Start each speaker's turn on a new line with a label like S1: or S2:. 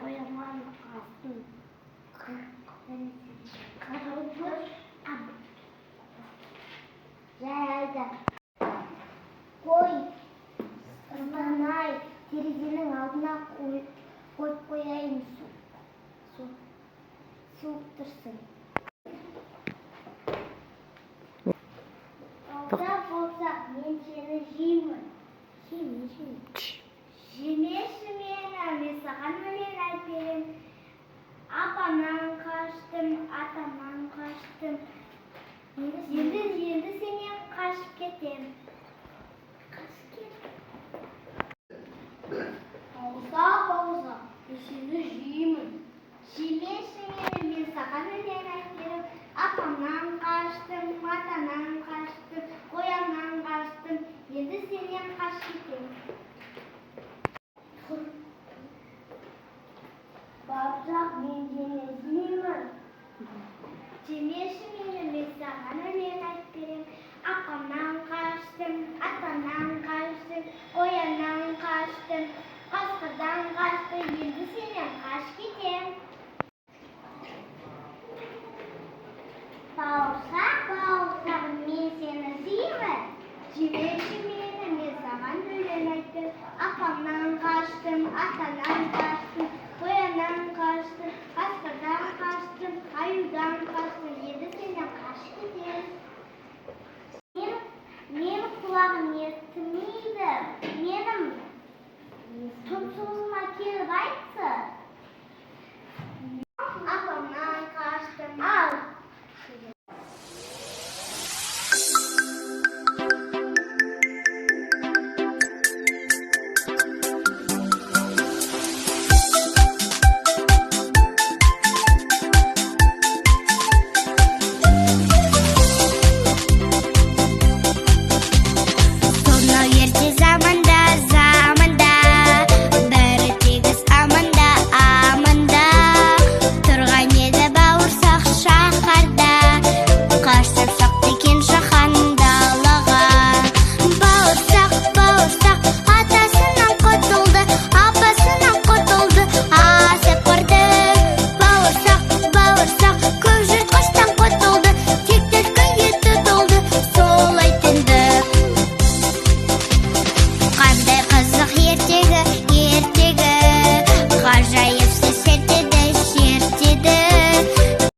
S1: Koyamam kastım. Karabuz Geldi. Koy. Islanay. Terezenin altına koyup koyayım su. Soğuk dursun. Olsa men seni jiyman. Jemesmen sаған өлең айтайын. Апамнан қаштым, атамнан қаштым. Енді сенен қашып кетем. Бауырсақ, мен сені жеймін. Жемесің мен саған өлең айтайын. Апамнан қаштым, атамнан қаштым, қояннан қаштым. Енді сенен қашып кетем. Бауырсақ, мен сені жеймін. Жемесің мен саған өлең айтайын. Апамнан қаштым, атамнан қаштым, қояннан қаштым, қасқырдан қаштым. Енді сенен қашып кетем. Бауырсақ, мен сені жеймін. Жемеші мен саған өлең айтайын. Апамнан қаштым, атамнан қаштым, қояннан қаштым, қасқырдан қаштым, аюдан қаштым. Енді сенен қашып кетем. Менің құлағым естімейді. Менің тұмсығыма келіп айтсы.